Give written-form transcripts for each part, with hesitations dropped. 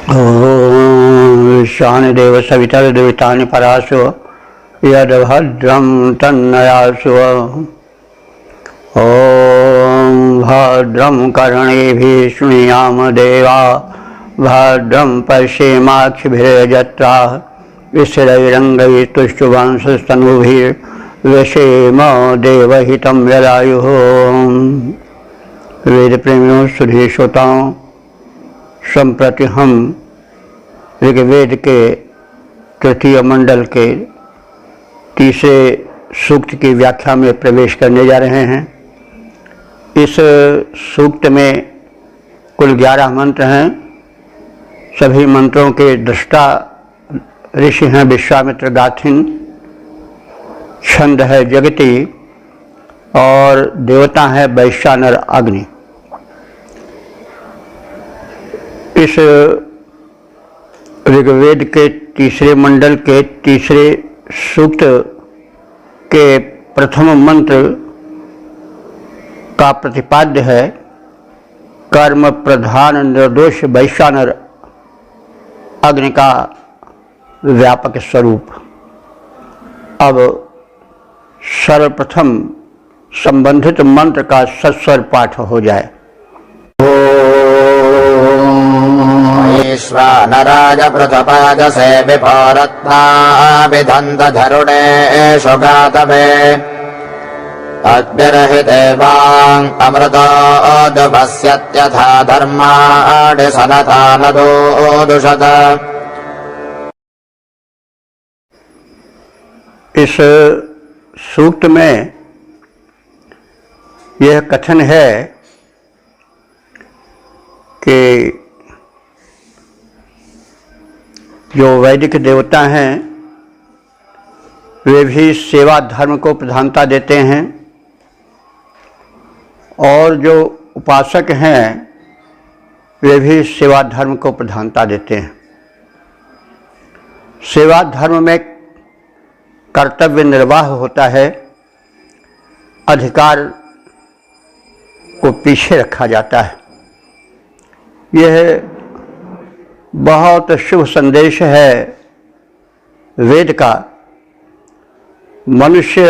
ओम शानदेव सवितर देवतानि पराशो यद्भद्रं तन्नयासो। ओम भद्रं कर्णेभिः शृणुयाम देवा भद्रं पश्येमाक्षिभिर्यजत्राः स्थिरैरङ्गैस्तुष्टुवांसस्तनूभिर्व्यसेम देवहितं यदायुः। वेद प्रेमियों सुधी श्रोताओं, संप्रति हम ऋग्वेद के तृतीय मंडल के तीसरे सूक्त की व्याख्या में प्रवेश करने जा रहे हैं। इस सूक्त में कुल 11 मंत्र हैं। सभी मंत्रों के दृष्टा ऋषि हैं विश्वामित्र गाथिन, छंद है जगति और देवता है वैश्वानर अग्नि। इस ऋग्वेद के तीसरे मंडल के तीसरे सूक्त के प्रथम मंत्र का प्रतिपाद्य है कर्म प्रधान निर्दोष वैश्वानर अग्नि का व्यापक स्वरूप। अब सर्वप्रथम संबंधित मंत्र का सस्वर पाठ हो जाए। ईश्वानराज पृथपादसे विभोरत्ना विधन्त धरुणे सुगातवे अग्निरहि देवां अमृतोऽदुभस्यत्यथा धर्माणि सनतानदोदुषत। इस सूक्त में यह कथन है कि जो वैदिक देवता हैं वे भी सेवा धर्म को प्रधानता देते हैं और जो उपासक हैं वे भी सेवा धर्म को प्रधानता देते हैं। सेवा धर्म में कर्तव्य निर्वाह होता है, अधिकार को पीछे रखा जाता है। यह बहुत शुभ संदेश है वेद का। मनुष्य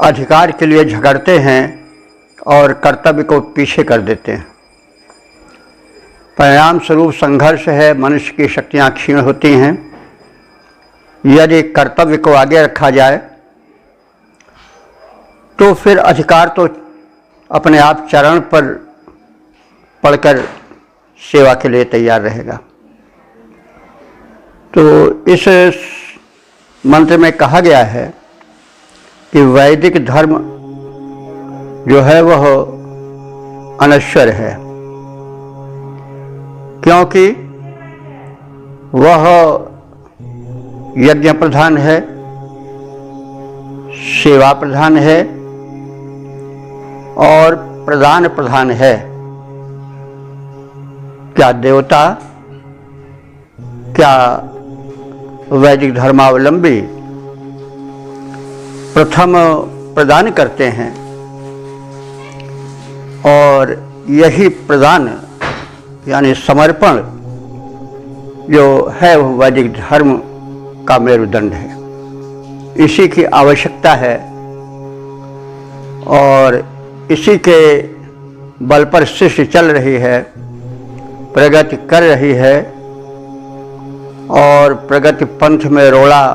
अधिकार के लिए झगड़ते हैं और कर्तव्य को पीछे कर देते हैं। परिणाम स्वरूप संघर्ष है, मनुष्य की शक्तियाँ क्षीण होती हैं। यदि कर्तव्य को आगे रखा जाए तो फिर अधिकार तो अपने आप चरण पर पड़कर सेवा के लिए तैयार रहेगा। तो इस मंत्र में कहा गया है कि वैदिक धर्म जो है वह अनश्वर है, क्योंकि वह यज्ञ प्रधान है, सेवा प्रधान है और प्रदान प्रधान है। क्या देवता, क्या वैदिक धर्मावलंबी प्रथम प्रदान करते हैं और यही प्रदान यानी समर्पण जो है वह वैदिक धर्म का मेरुदंड है। इसी की आवश्यकता है और इसी के बल पर सृष्टि चल रही है, प्रगति कर रही है और प्रगति पंथ में रोड़ा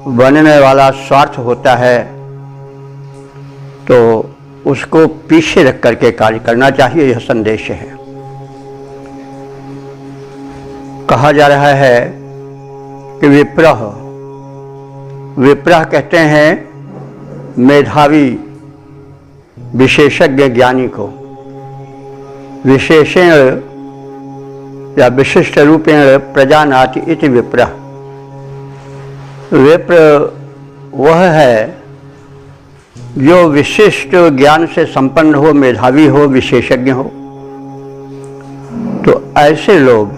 बनने वाला स्वार्थ होता है तो उसको पीछे रख करके कार्य करना चाहिए। यह संदेश है। कहा जा रहा है कि विप्रह कहते हैं मेधावी विशेषज्ञ ज्ञानी को, विशेषेण या विशिष्ट रूपेण प्रजानाति इति विप्रः। विप्र वह है जो विशिष्ट ज्ञान से संपन्न हो, मेधावी हो, विशेषज्ञ हो। तो ऐसे लोग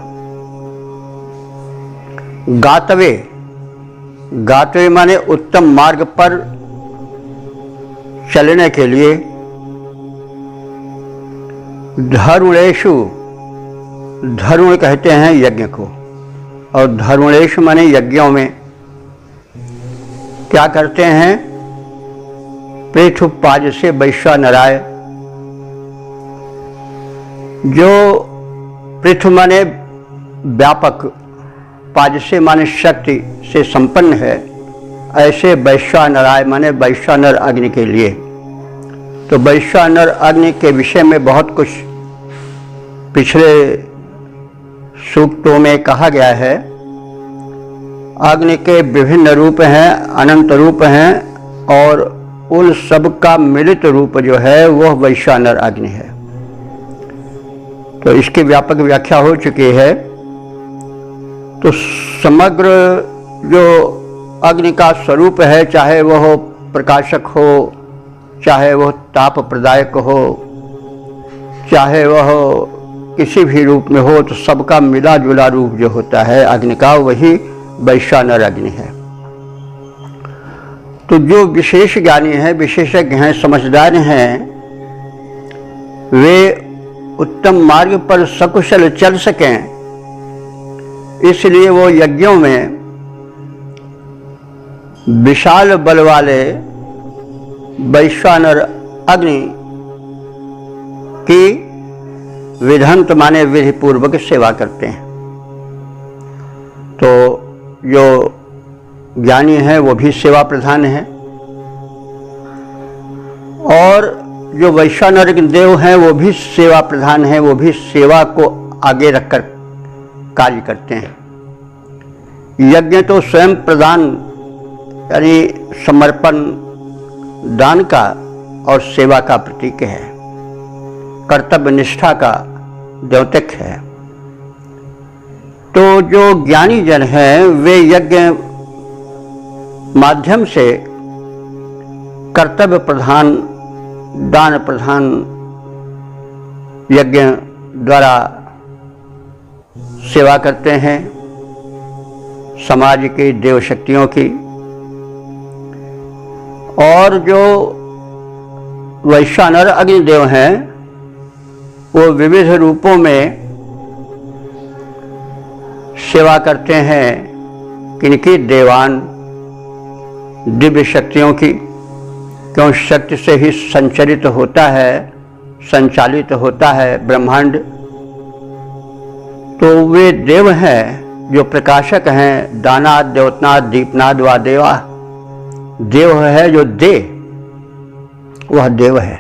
गातवे माने उत्तम मार्ग पर चलने के लिए धरुणेषु धरुण कहते हैं यज्ञ को, और धरुणेश माने यज्ञों में क्या करते हैं? पृथु पाज से वैश्वा नराय। जो पृथु माने व्यापक, पाज से माने शक्ति से संपन्न है, ऐसे वैश्वानराय माने वैश्वानर अग्नि के लिए। तो वैश्वानर अग्नि के विषय में बहुत कुछ पिछले सूक्तों में कहा गया है। अग्नि के विभिन्न रूप हैं, अनंत रूप हैं, और उन सब का मिलित रूप जो है वह वैश्वानर अग्नि है। तो इसकी व्यापक व्याख्या हो चुकी है। तो समग्र जो अग्नि का स्वरूप है, चाहे वह प्रकाशक हो, चाहे वह ताप प्रदायक हो, चाहे वह किसी भी रूप में हो, तो सबका मिला जुला रूप जो होता है अग्नि का, वही वैश्वानर अग्नि है। तो जो विशेष ज्ञानी हैं, विशेषज्ञ हैं, समझदार हैं, वे उत्तम मार्ग पर सकुशल चल सकें, इसलिए वो यज्ञों में विशाल बल वाले वैश्वानर अग्नि की विधंत माने विधि पूर्वक सेवा करते हैं। तो जो ज्ञानी है वो भी सेवा प्रधान है, और जो वैश्वानर देव हैं वो भी सेवा प्रधान है, वो भी सेवा को आगे रखकर कार्य करते हैं। यज्ञ तो स्वयं प्रदान यानी समर्पण, दान का और सेवा का प्रतीक है, कर्तव्य निष्ठा का द्योतक है। तो जो ज्ञानी जन हैं वे यज्ञ माध्यम से कर्तव्य प्रधान, दान प्रधान यज्ञ द्वारा सेवा करते हैं समाज की देव शक्तियों की। और जो वैश्वानर अग्निदेव हैं वो विविध रूपों में सेवा करते हैं किनकी? देवान, दिव्य शक्तियों की। क्यों? शक्ति से ही संचरित होता है, संचालित होता है ब्रह्मांड। तो वे देव हैं जो प्रकाशक हैं, दानाद, द्योतनाद, दीपनाद व देवा। देव है जो दे, वह देव है,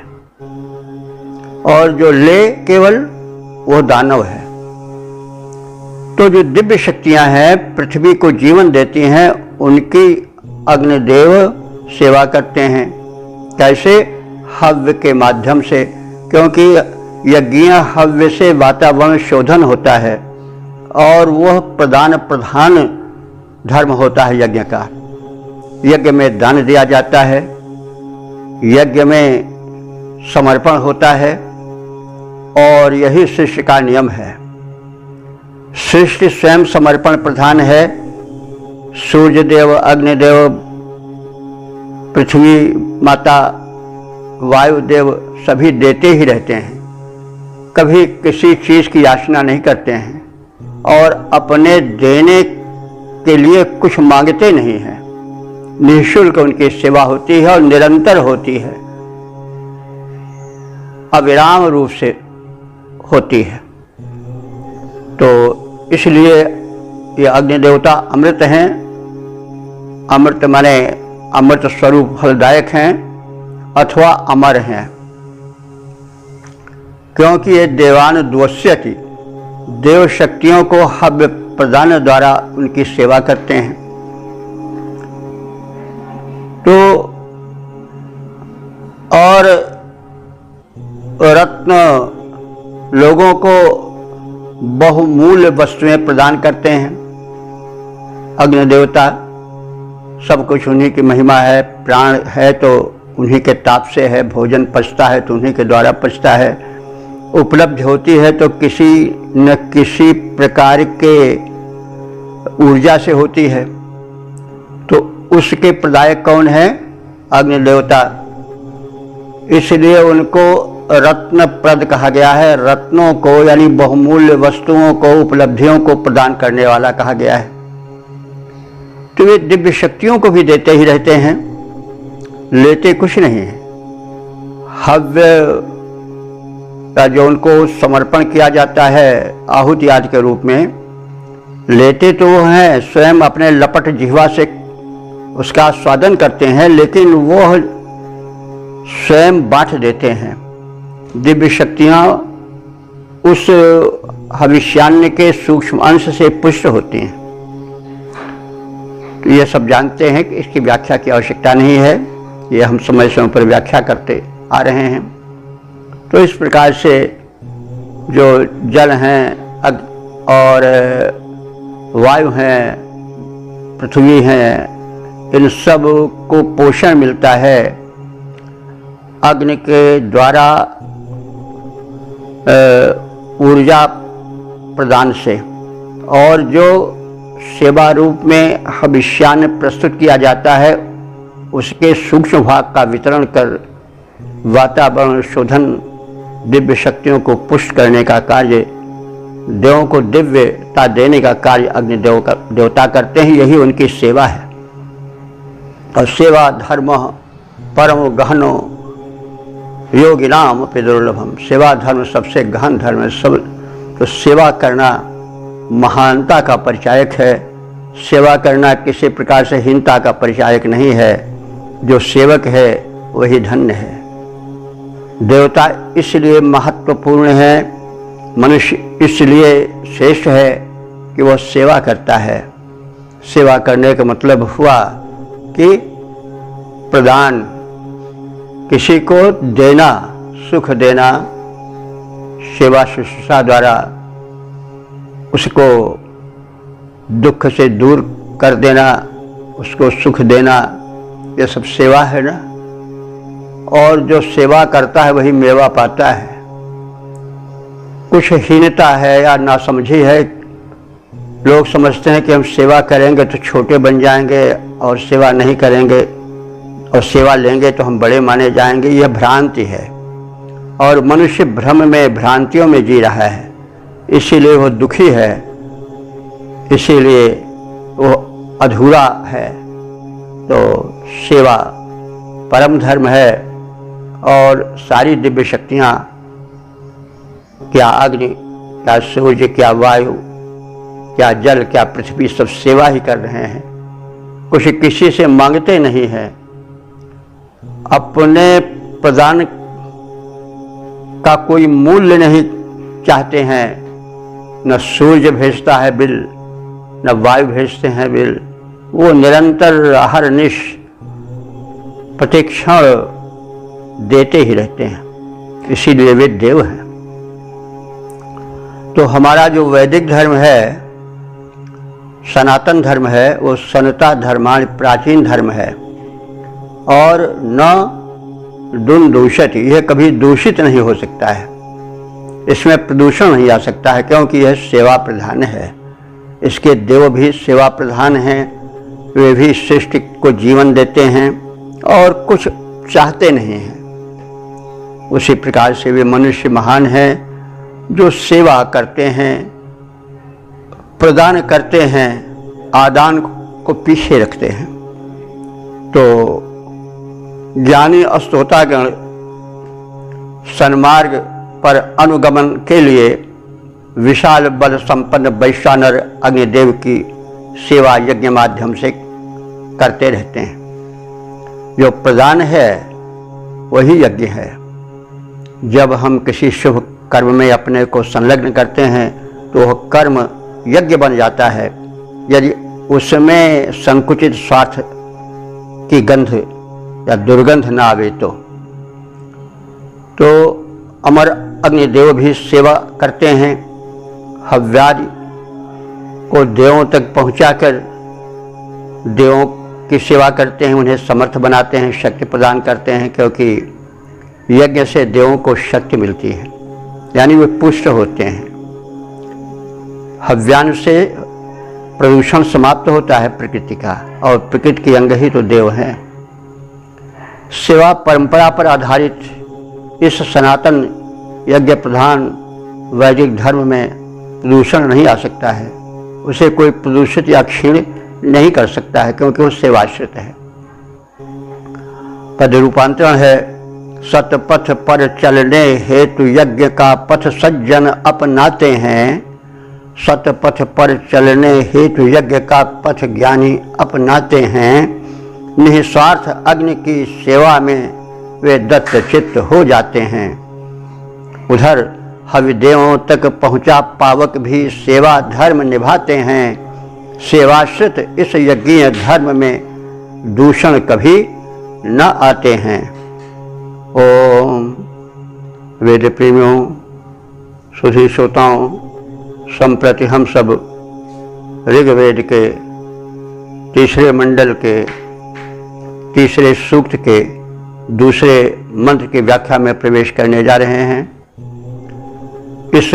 और जो ले केवल वह दानव है। तो जो दिव्य शक्तियां हैं, पृथ्वी को जीवन देती हैं, उनकी अग्निदेव सेवा करते हैं। कैसे? हव्य के माध्यम से, क्योंकि यज्ञ हव्य से वातावरण शोधन होता है, और वह प्रधान धर्म होता है यज्ञ का। यज्ञ में दान दिया जाता है, यज्ञ में समर्पण होता है, और यही सृष्टि का नियम है। सृष्टि स्वयं समर्पण प्रधान है। सूर्य देव, अग्निदेव, पृथ्वी माता, वायुदेव सभी देते ही रहते हैं, कभी किसी चीज़ की याचना नहीं करते हैं, और अपने देने के लिए कुछ मांगते नहीं हैं। निःशुल्क उनकी सेवा होती है और निरंतर होती है, अविराम रूप से होती है। तो इसलिए ये अग्नि देवता अमृत हैं। अमृत माने अमृत स्वरूप फलदायक हैं अथवा अमर हैं, क्योंकि ये देवान द्वस्यति, देव शक्तियों को हव्य प्रदान द्वारा उनकी सेवा करते हैं। तो और रत्न लोगों को बहुमूल्य वस्तुएं प्रदान करते हैं। अग्नि देवता, सब कुछ उन्हीं की महिमा है। प्राण है तो उन्हीं के ताप से है, भोजन पचता है तो उन्हीं के द्वारा पचता है, उपलब्ध होती है तो किसी न किसी प्रकार के ऊर्जा से होती है। तो उसके प्रदायक कौन है? अग्नि देवता। इसलिए उनको रत्न प्रद कहा गया है। रत्नों को यानी बहुमूल्य वस्तुओं को, उपलब्धियों को प्रदान करने वाला कहा गया है। तो वे दिव्य शक्तियों को भी देते ही रहते हैं, लेते कुछ नहीं है। हव्य का जो उनको समर्पण किया जाता है आहुति आदि के रूप में, लेते तो वो हैं, स्वयं अपने लपट जिह्वा से उसका स्वादन करते हैं, लेकिन वो स्वयं बांट देते हैं। दिव्य शक्तियाँ उस हविष्यान्न के सूक्ष्म अंश से पुष्ट होती हैं। तो ये सब जानते हैं कि इसकी व्याख्या की आवश्यकता नहीं है, ये हम समय समय पर व्याख्या करते आ रहे हैं। तो इस प्रकार से जो जल हैं और वायु हैं, पृथ्वी हैं, इन सब को पोषण मिलता है अग्नि के द्वारा ऊर्जा प्रदान से, और जो सेवा रूप में हविष्यान्न प्रस्तुत किया जाता है उसके सूक्ष्म भाग का वितरण कर वातावरण शोधन, दिव्य शक्तियों को पुष्ट करने का कार्य, देवों को दिव्यता देने का कार्य अग्निदेव का देवता करते हैं। यही उनकी सेवा है। और सेवा धर्म परम गहनो योगिनाम अपि दुर्लभम। सेवा धर्म सबसे गहन धर्म है। सब तो सेवा करना महानता का परिचायक है। सेवा करना किसी प्रकार से हीनता का परिचायक नहीं है। जो सेवक है वही धन्य है। देवता इसलिए महत्वपूर्ण है, मनुष्य इसलिए श्रेष्ठ है कि वह सेवा करता है। सेवा करने का मतलब हुआ कि प्रदान, किसी को देना, सुख देना, सेवा शुश्रूषा द्वारा उसको दुख से दूर कर देना, उसको सुख देना, ये सब सेवा है ना। और जो सेवा करता है वही मेवा पाता है। कुछ हीनता है या नासमझी है, लोग समझते हैं कि हम सेवा करेंगे तो छोटे बन जाएंगे और सेवा नहीं करेंगे और सेवा लेंगे तो हम बड़े माने जाएंगे। यह भ्रांति है और मनुष्य भ्रम में, भ्रांतियों में जी रहा है, इसीलिए वो दुखी है, इसीलिए वो अधूरा है। तो सेवा परम धर्म है और सारी दिव्य शक्तियाँ, क्या अग्नि, क्या सूर्य, क्या वायु, क्या जल, क्या पृथ्वी, सब सेवा ही कर रहे हैं। कुछ किसी से मांगते नहीं हैं, अपने प्रदान का कोई मूल्य नहीं चाहते हैं। न सूर्य भेजता है बिल, न वायु भेजते हैं बिल। वो निरंतर हर निश प्रतिक्षण देते ही रहते हैं, इसीलिए वे देव हैं। तो हमारा जो वैदिक धर्म है, सनातन धर्म है, वो सनता धर्मान प्राचीन धर्म है और न दूषित, यह कभी दूषित नहीं हो सकता है। इसमें प्रदूषण नहीं आ सकता है, क्योंकि यह सेवा प्रधान है। इसके देव भी सेवा प्रधान हैं, वे भी सृष्टि को जीवन देते हैं और कुछ चाहते नहीं हैं। उसी प्रकार से वे मनुष्य महान हैं जो सेवा करते हैं, प्रदान करते हैं, आदान को पीछे रखते हैं। तो ज्ञानी अस्तोतागण सन्मार्ग पर अनुगमन के लिए विशाल बल संपन्न वैश्वानर अग्निदेव की सेवा यज्ञ माध्यम से करते रहते हैं। जो प्रदान है वही यज्ञ है। जब हम किसी शुभ कर्म में अपने को संलग्न करते हैं तो वह कर्म यज्ञ बन जाता है, यदि उसमें संकुचित स्वार्थ की गंध या दुर्गंध ना आवे तो अमर अग्निदेव भी सेवा करते हैं। हव्यादि को देवों तक पहुंचाकर देवों की सेवा करते हैं, उन्हें समर्थ बनाते हैं, शक्ति प्रदान करते हैं, क्योंकि यज्ञ से देवों को शक्ति मिलती है, यानी वे पुष्ट होते हैं। हव्यान से प्रदूषण समाप्त होता है प्रकृति का, और प्रकृति के अंग ही तो देव हैं। सेवा परंपरा पर आधारित इस सनातन यज्ञ प्रधान वैदिक धर्म में प्रदूषण नहीं आ सकता है, उसे कोई प्रदूषित या क्षीण नहीं कर सकता है, क्योंकि वो सेवाश्रित है। पद रूपांतरण है, सतपथ पर चलने हेतु यज्ञ का पथ सज्जन अपनाते हैं। सतपथ पर चलने हेतु यज्ञ का पथ ज्ञानी अपनाते हैं। निस्वार्थ अग्नि की सेवा में वे दत्त चित्त हो जाते हैं। उधर हविदेवों तक पहुँचा पावक भी सेवा धर्म निभाते हैं। सेवाश्रित इस यज्ञीय धर्म में दूषण कभी न आते हैं। ओम वेद प्रेमियों, सुधी श्रोताओं, संप्रति हम सब ऋग्वेद के तीसरे मंडल के तीसरे सूक्त के दूसरे मंत्र की व्याख्या में प्रवेश करने जा रहे हैं। इस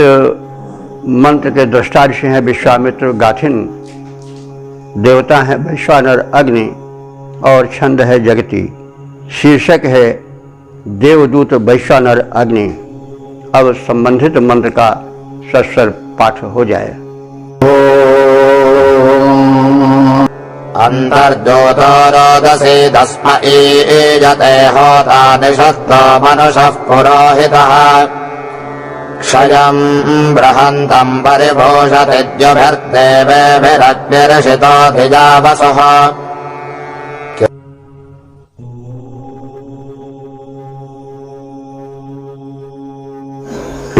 मंत्र के दृष्टा ऋषि हैं विश्वामित्र गाथिन, देवता हैं वैश्वानर अग्नि और छंद है जगती। शीर्षक है देवदूत वैश्वानर अग्नि। अब संबंधित मंत्र का सस्वर पाठ हो जाए। अंतर्ज्योतो रोदसी तस्म ईजते होता निषत्तो मनुषः पुरोहितः क्षयम् बृहन्तम् परिभूषतिद्युभिर्देवेभिरग्निर्षितोऽधिजावसुः।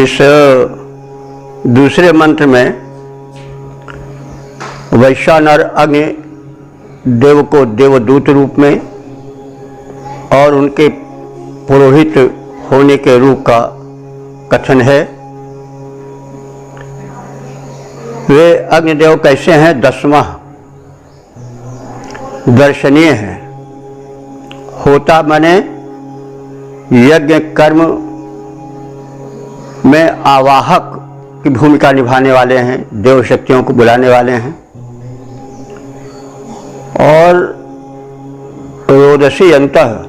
इस दूसरे मंत्र में वैश्वानर अग्नि देव को देवदूत रूप में और उनके पुरोहित होने के रूप का कथन है। वे अग्निदेव कैसे हैं? 10वां दर्शनीय है। होता माने यज्ञ कर्म में आवाहक की भूमिका निभाने वाले हैं, देव शक्तियों को बुलाने वाले हैं। और रोदसी अंतः,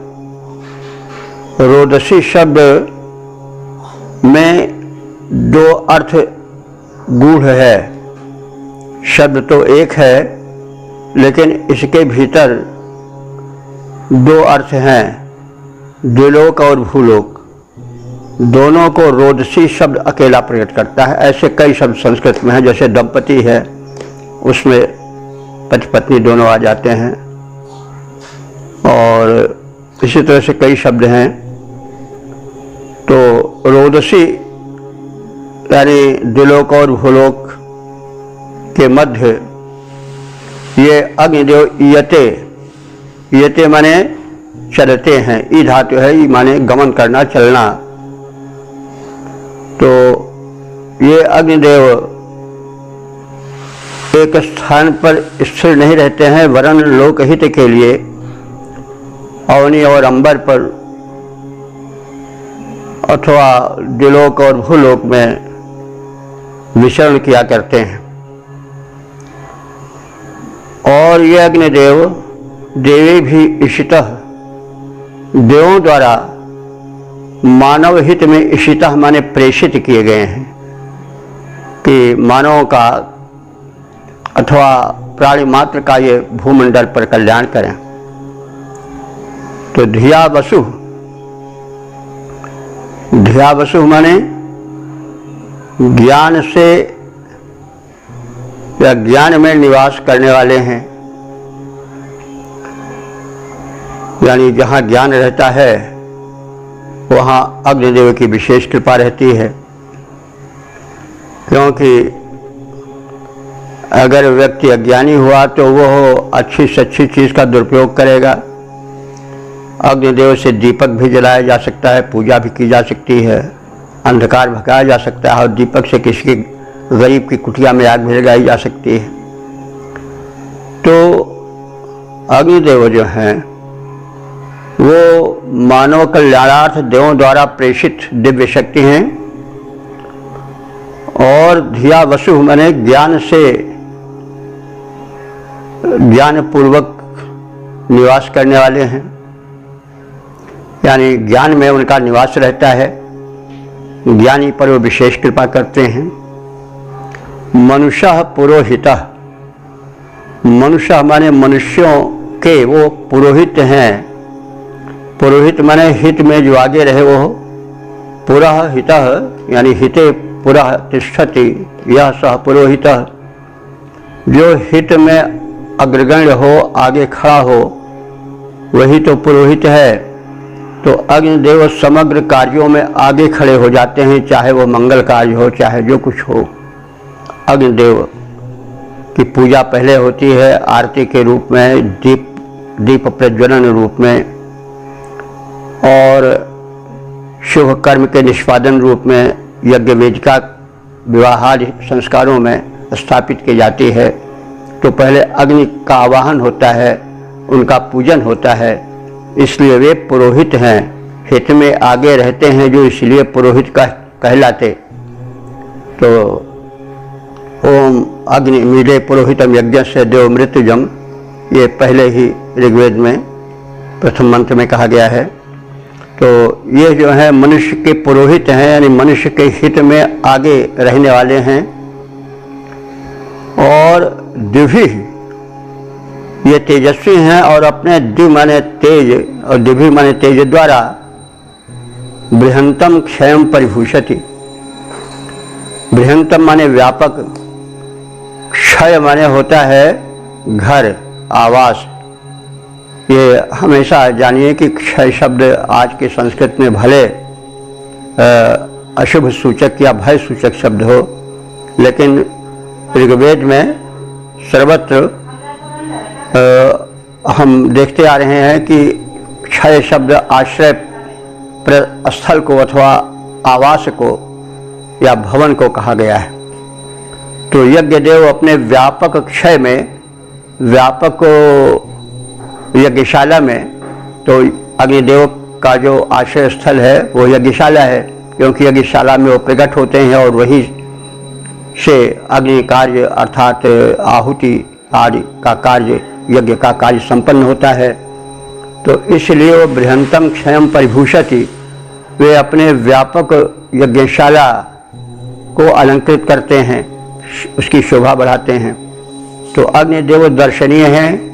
रोदसी शब्द में दो अर्थ गूढ़ है। शब्द तो एक है, लेकिन इसके भीतर दो अर्थ हैं, द्विलोक और भूलोक। दोनों को रोदसी शब्द अकेला प्रकट करता है। ऐसे कई शब्द संस्कृत में हैं, जैसे दंपति है, उसमें पति पत्नी दोनों आ जाते हैं। और इसी तरह से कई शब्द हैं। तो रोदसी यानी द्विलोक और भूलोक के मध्य ये अग्निदेव ईयते, ईयते माने चलते हैं, ई धातु है, ई माने गमन करना, चलना। तो ये अग्निदेव एक स्थान पर स्थिर नहीं रहते हैं, वरन लोकहित के लिए अवनी और अंबर पर अथवा द्विलोक और भूलोक में विचरण किया करते हैं। और ये अग्निदेव देवी भी इशितः, देवों द्वारा मानव हित में इशितः माने प्रेषित किए गए हैं कि मानवों का अथवा प्राणी मात्र का ये भूमंडल पर कल्याण करें। तो धिया वसु, धिया वसु माने ज्ञान से या ज्ञान में निवास करने वाले हैं। यानी जहाँ ज्ञान रहता है वहाँ अग्निदेव की विशेष कृपा रहती है। क्योंकि अगर व्यक्ति अज्ञानी हुआ तो वह अच्छी से अच्छी चीज़ का दुरुपयोग करेगा। अग्निदेव से दीपक भी जलाया जा सकता है, पूजा भी की जा सकती है, अंधकार भगाया जा सकता है, और दीपक से किसी के गरीब की कुटिया में आग भी लगाई जा सकती है। तो अग्निदेव जो हैं वो मानव कल्याणार्थ देवों द्वारा प्रेषित दिव्य शक्ति हैं। और धिया वसु माने ज्ञान से, ज्ञान पूर्वक निवास करने वाले हैं। यानी ज्ञान में उनका निवास रहता है, ज्ञानी पर वो विशेष कृपा करते हैं। मनुष्य पुरोहितः, मनुष्य माने मनुष्यों के वो पुरोहित हैं। पुरोहित माने हित में जो आगे रहे वो, पुरः हितः यानी हिते पुरः तिष्ठति, यह सह पुरोहितः, जो हित में अग्रगण्य हो, आगे खड़ा हो, वही तो पुरोहित है। तो अग्निदेव समग्र कार्यों में आगे खड़े हो जाते हैं, चाहे वो मंगल कार्य हो, चाहे जो कुछ हो। अग्निदेव की पूजा पहले होती है आरती के रूप में, दीप प्रज्वलन रूप में, और शुभ कर्म के निष्पादन रूप में यज्ञ वेदिका विवाहादि संस्कारों में स्थापित की जाती है। तो पहले अग्नि का आवाहन होता है, उनका पूजन होता है, इसलिए वे पुरोहित हैं, हित में आगे रहते हैं, जो इसलिए पुरोहित कहलाते। तो ओम अग्नि मीडे पुरोहितम यज्ञ से देव मृत्युजम, ये पहले ही ऋग्वेद में प्रथम मंत्र में कहा गया है। तो ये जो है मनुष्य के पुरोहित हैं, यानी मनुष्य के हित में आगे रहने वाले हैं। और दिव्य, ये तेजस्वी हैं और अपने दिव्य माने तेज और दिव्य माने तेज द्वारा बृहंतम क्षयम परिभूषति। बृहंतम माने व्यापक, क्षय माने होता है घर, आवास। ये हमेशा जानिए कि क्षय शब्द आज के संस्कृत में भले अशुभ सूचक या भय सूचक शब्द हो, लेकिन ऋग्वेद में सर्वत्र हम देखते आ रहे हैं कि क्षय शब्द आश्रय स्थल को अथवा आवास को या भवन को कहा गया है। तो यज्ञदेव अपने व्यापक क्षय में, व्यापक यज्ञशाला में, तो अग्निदेव का जो आश्रय स्थल है वो यज्ञशाला है, क्योंकि यज्ञशाला में वो प्रकट होते हैं और वही से अग्नि कार्य अर्थात आहुति आदि का कार्य, यज्ञ का कार्य संपन्न होता है। तो इसलिए वो बृहंतम क्षयम परिभूषति, वे अपने व्यापक यज्ञशाला को अलंकृत करते हैं, उसकी शोभा बढ़ाते हैं। तो अग्निदेव दर्शनीय हैं,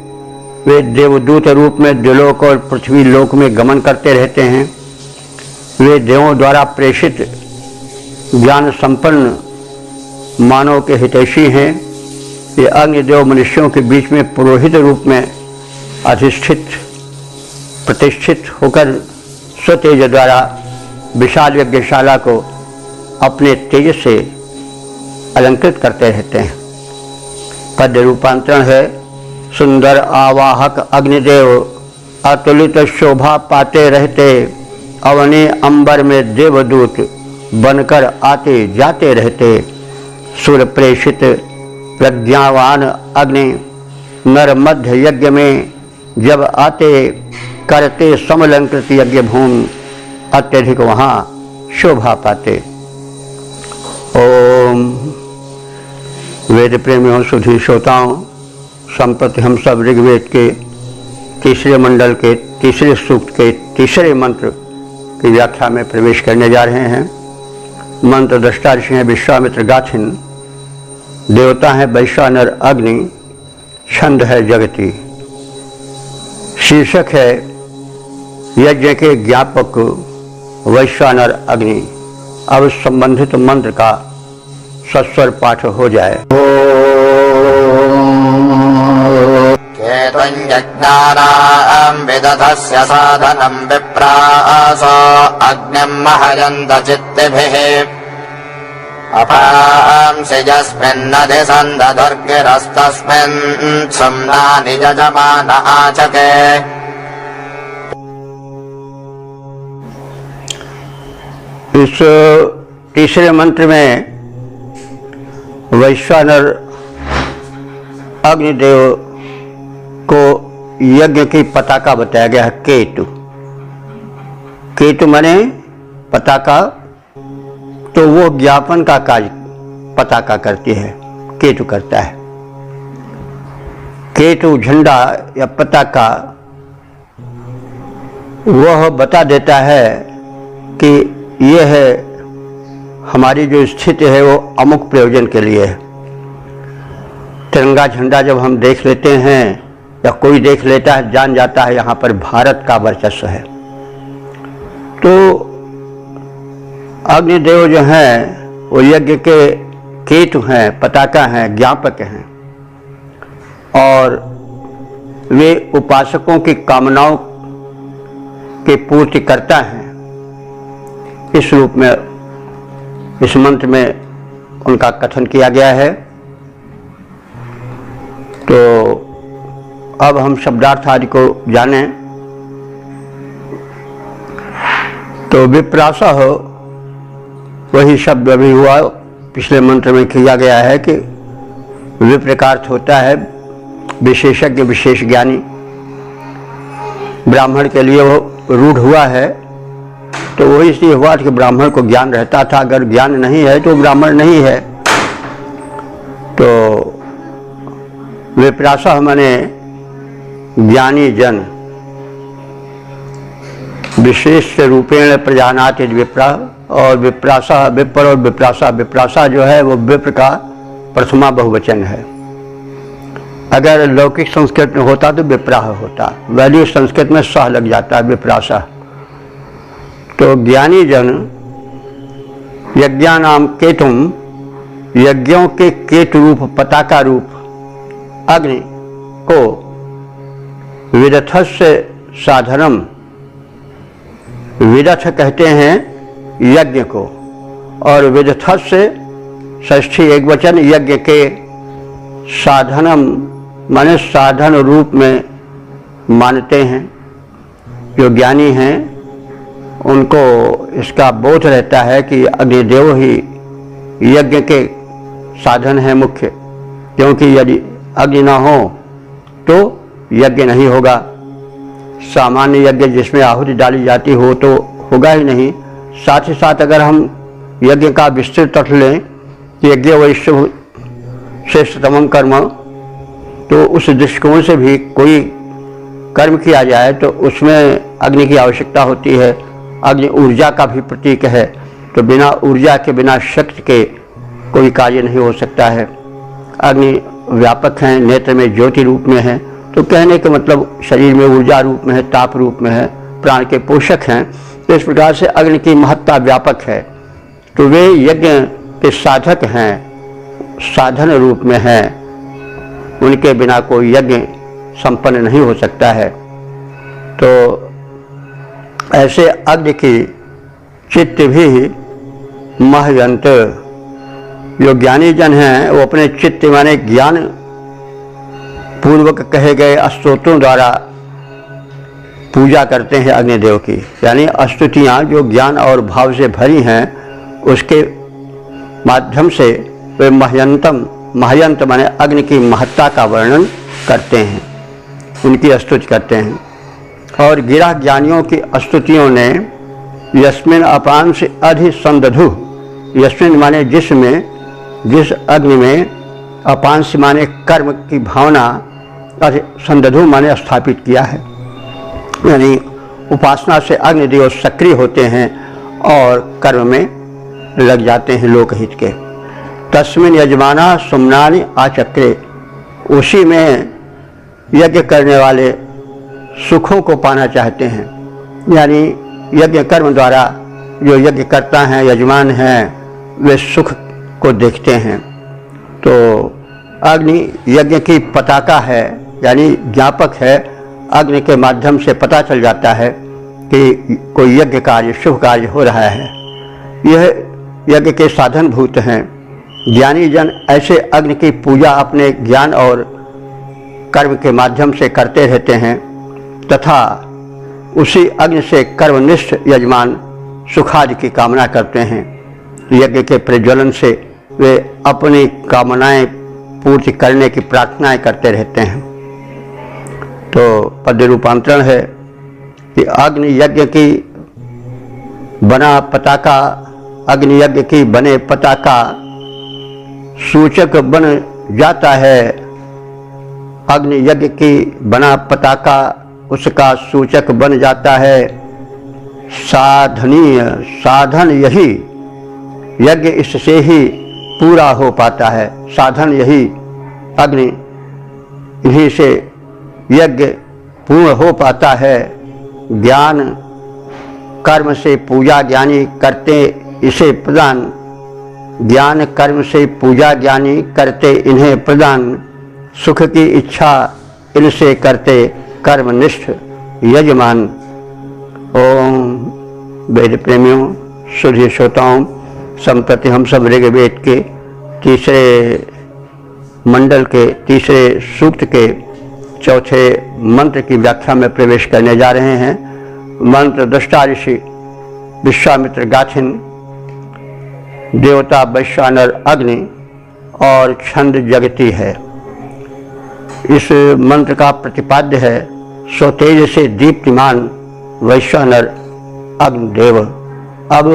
वे देवदूत रूप में द्युलोक और पृथ्वी लोक में गमन करते रहते हैं। वे देवों द्वारा प्रेषित ज्ञान संपन्न मानव के हितैषी हैं। ये अग्निदेव मनुष्यों के बीच में पुरोहित रूप में अधिष्ठित प्रतिष्ठित होकर स्वतेज द्वारा विशाल यज्ञशाला को अपने तेज से अलंकृत करते रहते हैं। पद्य रूपांतरण है, सुंदर आवाहक अग्निदेव अतुलित शोभा पाते रहते, अवनी अंबर में देवदूत बनकर आते जाते रहते। सुर प्रेषित प्रज्ञावान अग्नि नर मध्य यज्ञ में जब आते, करते समलंकृत यज्ञ भूमि अत्यधिक वहाँ शोभा पाते। ओम वेद प्रेमियों, सुधी श्रोताओं, संप्रति हम सब ऋग्वेद के तीसरे मंडल के तीसरे सूक्त के तीसरे मंत्र की व्याख्या में प्रवेश करने जा रहे हैं। मंत्र दृष्टा ऋषि हैं विश्वामित्र गाथिन, देवता हैं वैश्वानर अग्नि, छंद है जगति। शीर्षक है यज्ञ के ज्ञापक वैश्वानर अग्नि। अब संबंधित मंत्र का सस्वर पाठ हो जाए। केतुञ्जज्ञानां विदधस्य साधनं विप्रासो अग्निं महयन्त चित्तिभिः अपांसि यस्मिन्नधि सन्दधुर्गिरस्तस्मिन् सुम्नानि यजमान आचके। इस तीसरे मंत्र में वैश्वानर अग्निदेव को यज्ञ की पताका बताया गया है, केतु। केतु माने पताका, तो वो ज्ञापन का कार्य पताका करती है, केतु करता है। केतु झंडा या पताका वह बता देता है कि ये है हमारी जो स्थिति है वो अमुक प्रयोजन के लिए है। तिरंगा झंडा जब हम देख लेते हैं या कोई देख लेता है, जान जाता है यहाँ पर भारत का वर्चस्व है। तो अग्निदेव जो हैं वो यज्ञ के केतु हैं, पताका हैं, ज्ञापक हैं, और वे उपासकों की कामनाओं की पूर्ति करता है। इस रूप में इस मंत्र में उनका कथन किया गया है। तो अब हम शब्दार्थ आदि को जानें। तो विप्रासः वही शब्द अभी हुआ, पिछले मंत्र में किया गया है कि विप्र का अर्थ होता है विशेषज्ञ, विशेष ज्ञानी। ब्राह्मण के लिए वो रूढ़ हुआ है, तो वही इसलिए हुआ कि ब्राह्मण को ज्ञान रहता था। अगर ज्ञान नहीं है तो ब्राह्मण नहीं है। तो विप्रासः माने ज्ञानी जन, विशेष रूपेण प्रजानाति विप्रा, और विप्रासः विप्र और विप्रासा, विप्रासा जो है वो विप्र का प्रथमा बहुवचन है। अगर लौकिक संस्कृत में होता तो विप्राह होता, वैदिक संस्कृत में सह लग जाता है, विप्रासा। तो ज्ञानी जन यज्ञानाम केतुम, यज्ञों के केतु रूप, पताका रूप अग्नि को विदथस्य साधनम, विदथ कहते हैं यज्ञ को, और विदथस्य षष्ठी एक वचन, यज्ञ के साधनम माने साधन रूप में मानते हैं। जो ज्ञानी हैं उनको इसका बोध रहता है कि अग्निदेव ही यज्ञ के साधन है मुख्य, क्योंकि यदि अग्नि न हो तो यज्ञ नहीं होगा। सामान्य यज्ञ जिसमें आहुति डाली जाती हो तो होगा ही नहीं। साथ ही साथ अगर हम यज्ञ का विस्तृत अर्थ लें कि यज्ञ वैश्व श्रेष्ठतमम कर्म, तो उस दृष्टिकोण से भी कोई कर्म किया जाए तो उसमें अग्नि की आवश्यकता होती है। अग्नि ऊर्जा का भी प्रतीक है, तो बिना ऊर्जा के, बिना शक्ति के कोई कार्य नहीं हो सकता है। अग्नि व्यापक हैं, नेत्र में ज्योति रूप में है, तो कहने का मतलब शरीर में ऊर्जा रूप में है, ताप रूप में है, प्राण के पोषक हैं। तो इस प्रकार से अग्नि की महत्ता व्यापक है। तो वे यज्ञ के साधक हैं, साधन रूप में हैं, उनके बिना कोई यज्ञ संपन्न नहीं हो सकता है। तो ऐसे अग्नि की चित्त भी महयंत, जो ज्ञानी जन हैं वो अपने चित्त माने ज्ञान पूर्वक कहे गए स्तोत्रों द्वारा पूजा करते हैं अग्निदेव की। यानी स्तुतियाँ जो ज्ञान और भाव से भरी हैं उसके माध्यम से वे महयंतम, महयंत माने अग्नि की महत्ता का वर्णन करते हैं, उनकी स्तुति करते हैं। और गिरा ज्ञानियों की स्तुतियों ने यस्मिन अपान से अधिसंदधु, यस्मिन माने जिसमें, जिस अग्नि में, अपान से माने कर्म की भावना, अधिसंदधु माने स्थापित किया है। यानी उपासना से अग्निदेव सक्रिय होते हैं और कर्म में लग जाते हैं लोकहित के। तस्मिन यजमाना सुम्नानि आचक्रे, उसी में यज्ञ करने वाले सुखों को पाना चाहते हैं। यानी यज्ञ कर्म द्वारा जो यज्ञ करता है, यजमान हैं, वे सुख को देखते हैं। तो अग्नि यज्ञ की पताका है, यानी ज्ञापक है। अग्नि के माध्यम से पता चल जाता है कि कोई यज्ञ कार्य, शुभ कार्य हो रहा है। यह यज्ञ के साधनभूत हैं। ज्ञानी जन ऐसे अग्नि की पूजा अपने ज्ञान और कर्म के माध्यम से करते रहते हैं, तथा उसी अग्नि से कर्मनिष्ठ यजमान सुखादि की कामना करते हैं। यज्ञ के प्रज्वलन से वे अपनी कामनाएं पूर्ति करने की प्रार्थनाएं करते रहते हैं। तो पद्य रूपांतरण है कि अग्नि यज्ञ की बना पताका, अग्नि यज्ञ की बने पताका सूचक बन जाता है। अग्नि यज्ञ की बना पताका उसका सूचक बन जाता है। साधनीय साधन यही, यज्ञ इससे ही पूरा हो पाता है। साधन यही, अग्नि, इन्हीं से यज्ञ पूर्ण हो पाता है। ज्ञान कर्म से पूजा ज्ञानी करते इसे प्रदान, ज्ञान कर्म से पूजा ज्ञानी करते इन्हें प्रदान। सुख की इच्छा इनसे करते कर्मनिष्ठ यजमान। ओम वेद प्रेमियों, सूर्य श्रोताओं, संप्रति हम सब ऋग्वेद के तीसरे मंडल के तीसरे सूक्त के चौथे मंत्र की व्याख्या में प्रवेश करने जा रहे हैं। मंत्र दृष्टा ऋषि विश्वामित्र गाथिन, देवता वैश्वानर अग्नि और छंद जगती है। इस मंत्र का प्रतिपाद्य है स्वतेज से दीप्तिमान वैश्वानर अग्निदेव। अब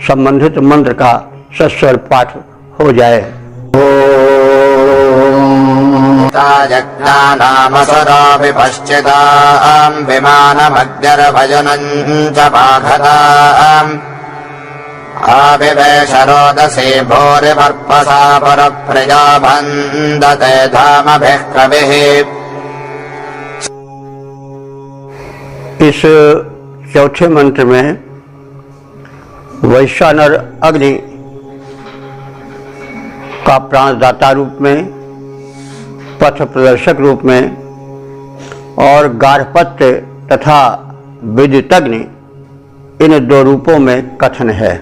संबंधित मंत्र का सस्वर पाठ हो जाए। यज्ञानामसुरो विपश्चिताम् विमानमग्निर्भजनम् च बाघताम् आविवेश रोदसी भूरिपर्पसा पुरप्रिया भन्दते धामभिः कविः। इस चौथे मंत्र में वैश्वानर अग्नि का प्राणदाता रूप में, पथ प्रदर्शक रूप में और गार्हपत्य तथा विद्युतग्नि, इन दो रूपों में कथन है।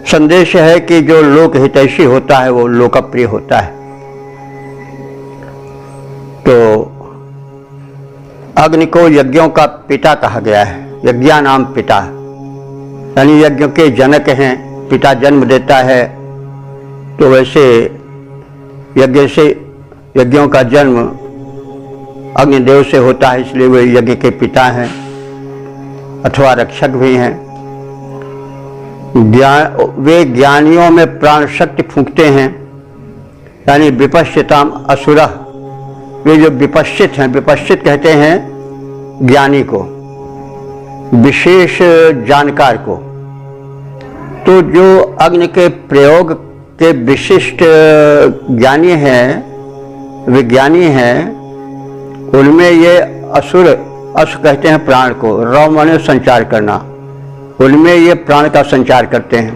संदेश है कि जो लोक हितैषी होता है वो लोकप्रिय होता है। तो अग्नि को यज्ञों का पिता कहा गया है, यज्ञानाम पिता, यानी यज्ञ के जनक हैं। पिता जन्म देता है तो वैसे यज्ञों का जन्म अग्निदेव से होता है, इसलिए वे यज्ञ के पिता हैं अथवा रक्षक भी हैं। वे ज्ञानियों में प्राण शक्ति फूंकते हैं, यानी विपश्चिताम असुरः। वे जो विपश्चित हैं, विपश्चित कहते हैं ज्ञानी को, विशेष जानकार को। तो जो अग्नि के प्रयोग के विशिष्ट ज्ञानी हैं, विज्ञानी हैं, उनमें ये असुर, असुर कहते हैं प्राण को, रव माने संचार करना, उनमें ये प्राण का संचार करते हैं,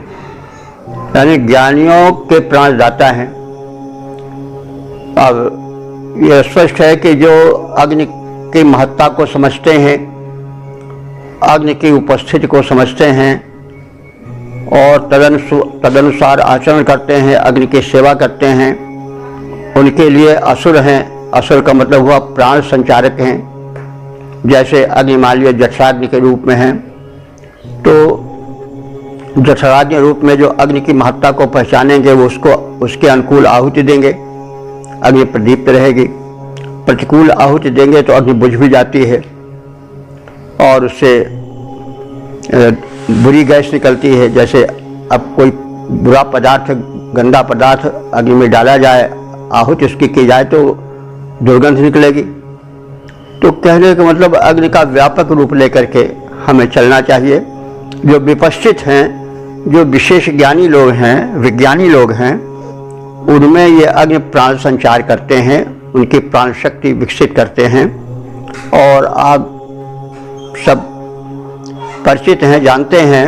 यानी ज्ञानियों के प्राण दाता हैं। अब यह स्पष्ट है कि जो अग्नि की महत्ता को समझते हैं, अग्नि की उपस्थिति को समझते हैं और तदनुसार आचरण करते हैं, अग्नि की सेवा करते हैं, उनके लिए असुर हैं। असुर का मतलब हुआ प्राण संचारक हैं। जैसे अग्निमाल्य जठराग्नि के रूप में हैं, तो जठराग्नि रूप में जो अग्नि की महत्ता को पहचानेंगे वो उसके अनुकूल आहुति देंगे, अग्नि प्रदीप्त रहेगी। प्रतिकूल आहुति देंगे तो अग्नि बुझ भी जाती है और उससे बुरी गैस निकलती है। जैसे अब कोई बुरा पदार्थ, गंदा पदार्थ अग्नि में डाला जाए, आहुति उसकी की जाए तो दुर्गंध निकलेगी। तो कहने का मतलब अग्नि का व्यापक रूप लेकर के हमें चलना चाहिए। जो विपश्चित हैं, जो विशेष ज्ञानी लोग हैं, विज्ञानी लोग हैं, उनमें ये अग्नि प्राण संचार करते हैं, उनकी प्राण शक्ति विकसित करते हैं। और आप सब परिचित हैं, जानते हैं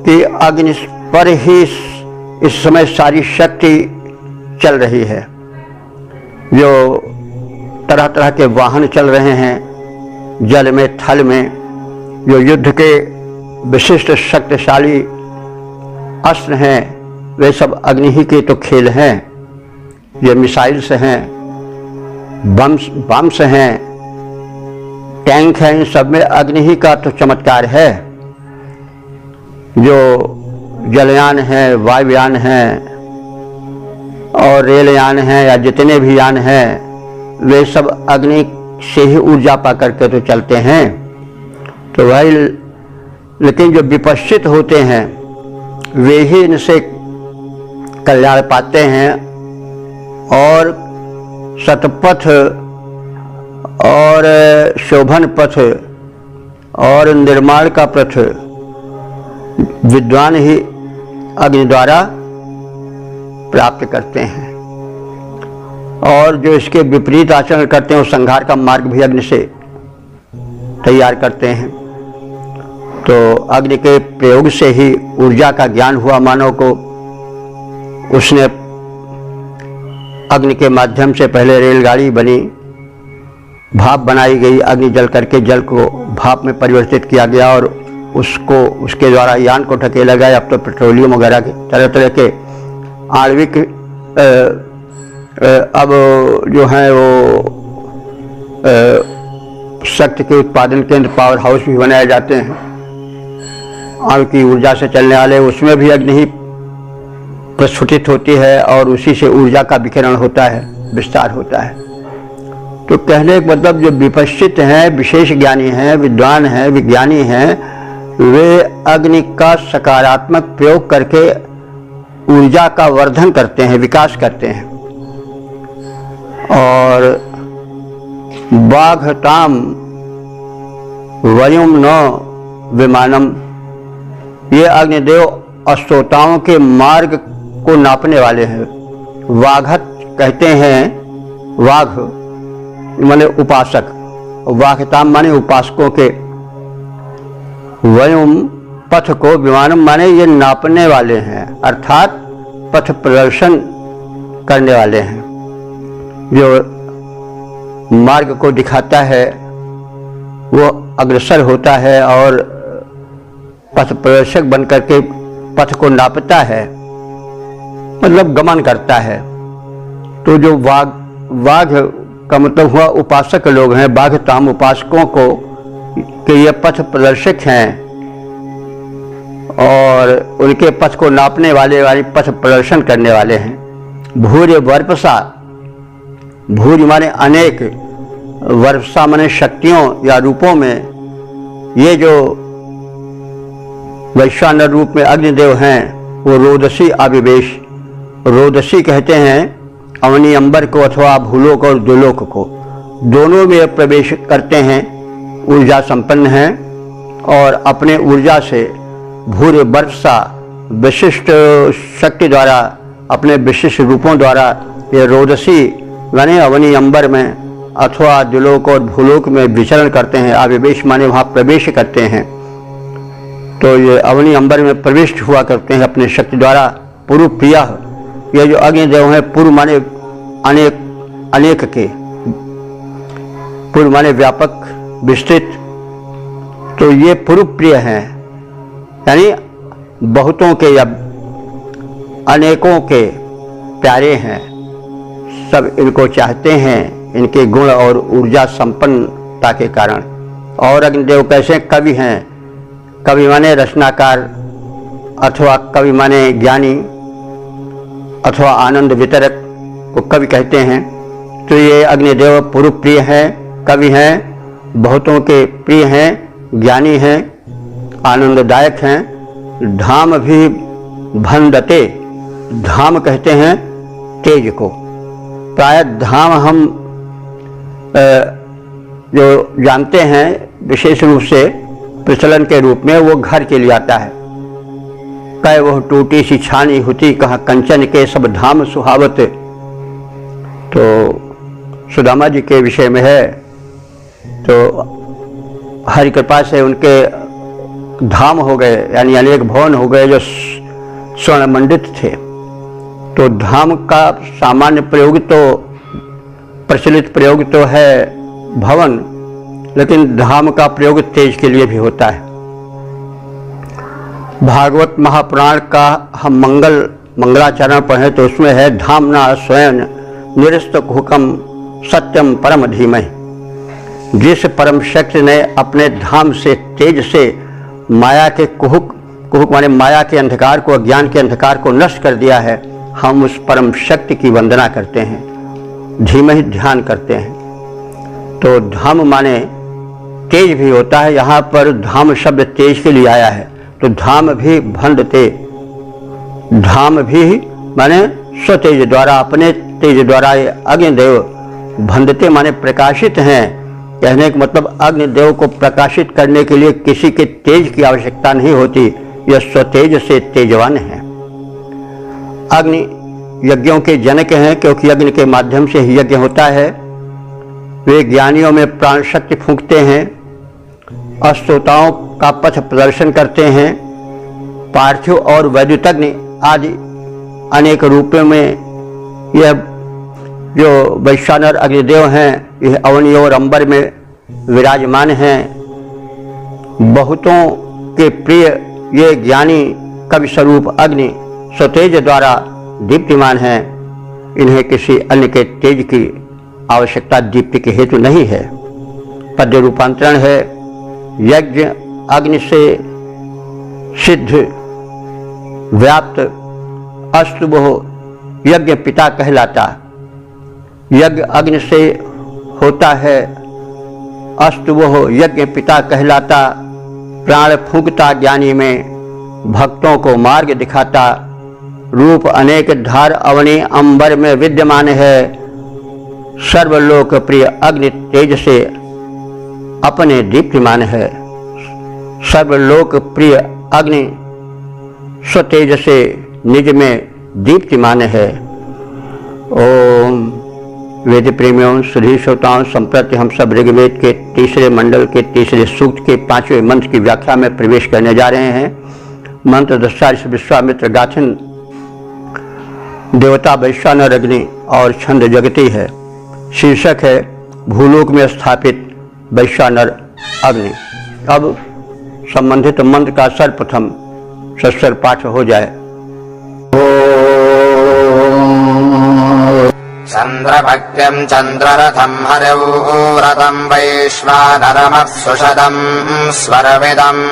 कि अग्नि पर ही इस समय सारी शक्ति चल रही है। जो तरह तरह के वाहन चल रहे हैं, जल में, थल में, जो युद्ध के विशिष्ट शक्तिशाली अस्त्र हैं, वे सब अग्नि ही के तो खेल हैं। ये मिसाइल्स हैं, बम्स हैं, टैंक हैं, इन सब में अग्नि ही का तो चमत्कार है। जो जलयान है, वायुयान हैं और रेलयान हैं, या जितने भी यान हैं, वे सब अग्नि से ही ऊर्जा पा करके तो चलते हैं। तो वही, लेकिन जो विपश्चित होते हैं वे ही इनसे कल्याण पाते हैं और सतपथ और शोभन पथ और निर्माण का पथ विद्वान ही अग्नि द्वारा प्राप्त करते हैं, और जो इसके विपरीत आचरण करते हैं उस संहार का मार्ग भी अग्नि से तैयार करते हैं। तो अग्नि के प्रयोग से ही ऊर्जा का ज्ञान हुआ मानव को। उसने अग्नि के माध्यम से पहले रेलगाड़ी बनी, भाप बनाई गई, अग्नि जल करके जल को भाप में परिवर्तित किया गया और उसको उसके द्वारा यान को ढकेला गया। अब तो पेट्रोलियम वगैरह के तरह तरह के आणविक अब जो है वो शक्ति के उत्पादन केंद्र पावर हाउस भी बनाए जाते हैं अणु की ऊर्जा से चलने वाले। उसमें भी अग्नि ही प्रस्फुटित होती है और उसी से ऊर्जा का विकिरण होता है, विस्तार होता है। तो कहने का मतलब जो विपश्चित हैं, विशेष ज्ञानी हैं, विद्वान हैं, विज्ञानी हैं, वे अग्नि का सकारात्मक प्रयोग करके ऊर्जा का वर्धन करते हैं, विकास करते हैं। और बाघताम वयुम न विमानम, ये अग्निदेव अस्तोताओं के मार्ग को नापने वाले हैं। वाघत कहते हैं, वाघ माने उपासक, वाघताम माने उपासकों के, वयुम पथ को, विमानम माने ये नापने वाले हैं, अर्थात पथ प्रदर्शन करने वाले हैं। जो मार्ग को दिखाता है वो अग्रसर होता है और पथ प्रदर्शक बनकर के पथ को नापता है, मतलब गमन करता है। तो जो वाघ का मतलब हुआ उपासक लोग हैं, बाघताम उपासकों को कि ये पथ प्रदर्शक हैं और उनके पथ को नापने वाले पथ प्रदर्शन करने वाले हैं। भूर्य वर्पसा, भूज माने अनेक, वर्षा माने शक्तियों या रूपों में। ये जो वैश्वानर रूप में अग्निदेव हैं वो रोदसी आविवेश, रोदसी कहते हैं अवनी अंबर को अथवा भूलोक और दुलोक को, दोनों में प्रवेश करते हैं, ऊर्जा संपन्न हैं और अपने ऊर्जा से भूर्य वर्षा विशिष्ट शक्ति द्वारा, अपने विशिष्ट रूपों द्वारा ये रोदसी माने अवनी अंबर में अथवा दुलोक और भूलोक में विचरण करते हैं। आविवेश माने वहाँ प्रवेश करते हैं। तो ये अवनी अंबर में प्रविष्ट हुआ करते हैं अपने शक्ति द्वारा। पूर्व प्रिय, ये जो अग्निदेव हैं, पूर्व माने अनेक, अनेक के, पूर्व माने व्यापक, विस्तृत। तो ये पूर्व प्रिय हैं, यानी बहुतों के या अनेकों के प्यारे हैं, सब इनको चाहते हैं इनके गुण और ऊर्जा संपन्नता के कारण। और अग्निदेव कैसे कवि हैं, कवि माने रचनाकार अथवा कवि माने ज्ञानी अथवा आनंद वितरक को कवि कहते हैं। तो ये अग्निदेव पूर्व प्रिय हैं, कवि हैं, बहुतों के प्रिय हैं, ज्ञानी हैं, आनंददायक हैं। धाम भी भंडते, धाम कहते हैं तेज को। प्राय धाम हम जो जानते हैं विशेष रूप से प्रचलन के रूप में, वो घर के लिए आता है। कह वह टूटी सी छानी होती, कहाँ कंचन के सब धाम सुहावत। तो सुदामा जी के विषय में है। तो हरि कृपा से उनके धाम हो गए, यानी अनेक भवन हो गए जो स्वर्ण मंडित थे। तो धाम का सामान्य प्रयोग तो, प्रचलित प्रयोग तो है भवन, लेकिन धाम का प्रयोग तेज के लिए भी होता है। भागवत महापुराण का हम मंगलाचरण पढ़ें तो उसमें है, धामना स्वयं निरस्त हुकम सत्यम परम धीमहि। जिस परम शक्ति ने अपने धाम से, तेज से माया के कुहुक माने माया के अंधकार को, अज्ञान के अंधकार को नष्ट कर दिया है, हम उस परम शक्ति की वंदना करते हैं, धीमहि ध्यान करते हैं। तो धाम माने तेज भी होता है, यहाँ पर धाम शब्द तेज के लिए आया है। तो धाम भी भंडते, धाम भी माने स्वतेज द्वारा, अपने तेज द्वारा ये अग्निदेव भंडते माने प्रकाशित हैं, कहने का मतलब अग्निदेव को प्रकाशित करने के लिए किसी के तेज की आवश्यकता नहीं होती, यह स्वतेज से तेजवान है। अग्नि यज्ञों के जनक हैं, क्योंकि यज्ञ के माध्यम से ही यज्ञ होता है। वे ज्ञानियों में प्राण शक्ति फूंकते हैं, अश्रोताओं का पथ प्रदर्शन करते हैं। पार्थिव और वैद्युतग्नि आदि अनेक रूपों में यह जो वैश्वानर अग्निदेव हैं, यह अवनी और अंबर में विराजमान हैं। बहुतों के प्रिय ये ज्ञानी कवि स्वरूप अग्नि स्वतेज द्वारा दीप्तिमान हैं। इन्हें किसी अन्य के तेज की आवश्यकता दीप्ति के हेतु नहीं है। पद्य रूपांतरण है, यज्ञ अग्नि से सिद्ध व्याप्त अस्तु वो यज्ञ पिता कहलाता। यज्ञ अग्नि से होता है, अस्तु वो यज्ञ पिता कहलाता। प्राण फूंकता ज्ञानी में, भक्तों को मार्ग दिखाता। रूप अनेक धार अवनी अंबर में विद्यमान है। सर्वलोक प्रिय अग्नि तेज से अपने दीप्तिमान है। सर्वलोक प्रिय अग्नि स्वतेज से निज में दीप्तिमान है। ओम वेद प्रेमियों, श्री श्रोताओं, संप्रति हम सब ऋग्वेद के तीसरे मंडल के तीसरे सूक्त के 5वें मंत्र की व्याख्या में प्रवेश करने जा रहे हैं। मंत्र दृष्टा विश्वामित्र गाथन देवता वैश्वानर अग्नि और छंद जगती है। शीर्षक है भूलोक में स्थापित वैश्वानर अग्नि। अब संबंधित मंत्र का सर्वप्रथम सस्वर पाठ हो जाए। चन्द्रभक्त्यम् चन्द्ररथम् हरौ रथम् वैश्वानरमप्सुषदम् स्वरविदम्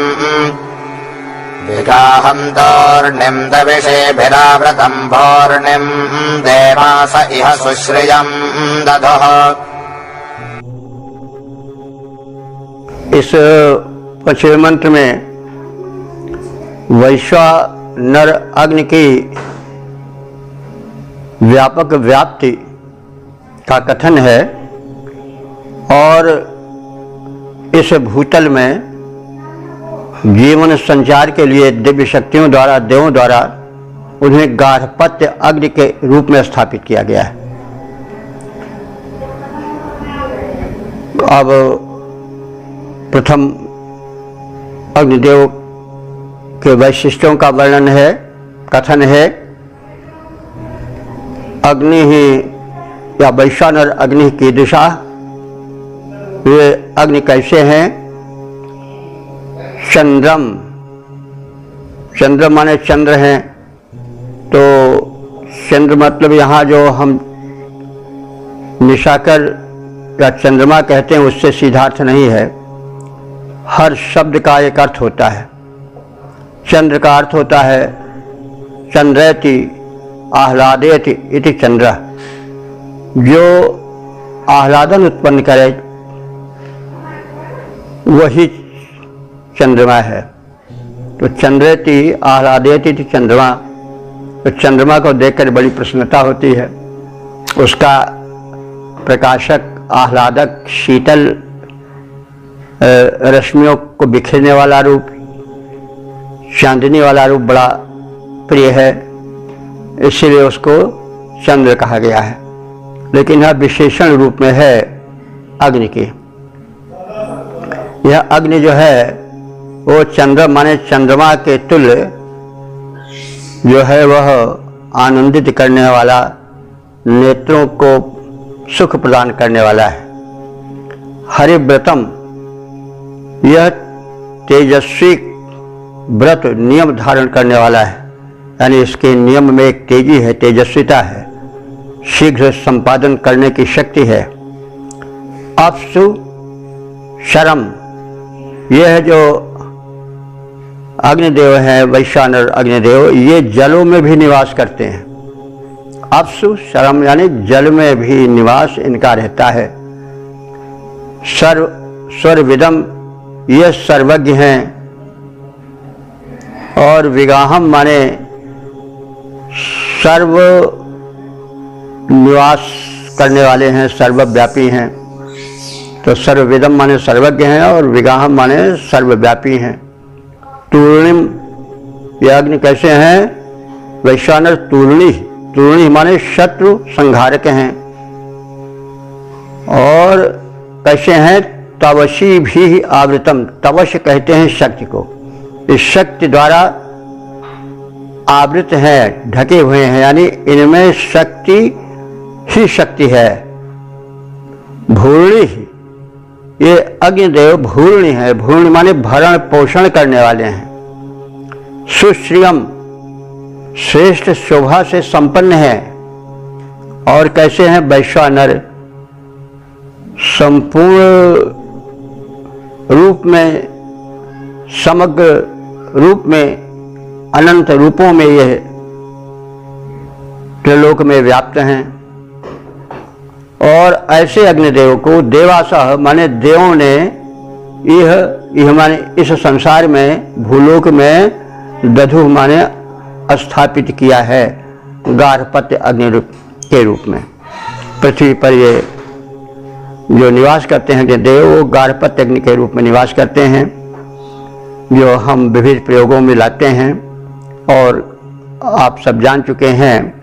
विगाहम् दोर्निम् दविषेभिरावृतम् भोर्निम् देवास इह सुश्रियम् दधुः। इस 5वें मंत्र में वैश्वानर अग्नि की व्यापक व्याप्ति का कथन है और इस भूतल में जीवन संचार के लिए दिव्य शक्तियों द्वारा, देवों द्वारा उन्हें गार्हपत्य अग्नि के रूप में स्थापित किया गया है। अब प्रथम अग्निदेव के वैशिष्ट्यों का वर्णन है, कथन है। अग्नि ही या वैश्वानर अग्नि की दिशा, वे अग्नि कैसे हैं? चंद्रम, चंद्र माने चंद्र हैं, तो चंद्र मतलब यहाँ जो हम निशाकर या चंद्रमा कहते हैं उससे सीधा अर्थ नहीं है। हर शब्द का एक अर्थ होता है। चंद्र का अर्थ होता है चंद्रयति आह्लादयति इति चंद्र, जो आह्लादन उत्पन्न करे वही चंद्रमा है। तो चंद्रयति आह्लादयति इति चंद्रमा, तो चंद्रमा को देखकर बड़ी प्रसन्नता होती है। उसका प्रकाशक, आह्लादक, शीतल रश्मियों को बिखेरने वाला रूप, चांदनी वाला रूप बड़ा प्रिय है, इसीलिए उसको चंद्र कहा गया है। लेकिन यह विशेषण रूप में है अग्नि की। यह अग्नि जो है वो चंद्र माने चंद्रमा के तुल्य जो है वह आनंदित करने वाला, नेत्रों को सुख प्रदान करने वाला है। हरिव्रतम, यह तेजस्वी व्रत नियम धारण करने वाला है, यानी इसके नियम में एक तेजी है, तेजस्विता है, शीघ्र संपादन करने की शक्ति है। अपसु शरम, यह जो अग्निदेव हैं, वैश्वानर अग्निदेव, ये जलों में भी निवास करते हैं। अपसु शरम यानी जल में भी निवास इनका रहता है। सर्वविदम, ये सर्वज्ञ हैं। और विगाहम माने सर्व निवास करने वाले हैं, सर्वव्यापी हैं। तो सर्वविदम माने सर्वज्ञ हैं और विगाहम माने सर्वव्यापी हैं। तूर्णिम, यह अग्नि कैसे हैं? वैश्वानर तूर्णी, तूर्णी माने शत्रु संहारक हैं। और कैसे हैं? तवशी भी आवृतम, तवश कहते हैं शक्ति को, इस शक्ति द्वारा आवृत है, ढके हुए हैं, यानी इनमें शक्ति ही शक्ति है। भूर्णी, ये अग्निदेव भूर्णी है, भूर्णी माने भरण पोषण करने वाले हैं। सुश्रियम, श्रेष्ठ शोभा से संपन्न है। और कैसे हैं? वैश्वानर, संपूर्ण रूप में, समग्र रूप में, अनंत रूपों में यह त्रिलोक में व्याप्त हैं। और ऐसे अग्निदेव को देवासह माने देवों ने यह माने इस संसार में, भूलोक में दधु माने स्थापित किया है, गार्हपत्य अग्नि के रूप में। पृथ्वी पर ये जो निवास करते हैं कि देव, वो गार्हपत्य अग्नि के रूप में निवास करते हैं, जो हम विविध प्रयोगों में लाते हैं। और आप सब जान चुके हैं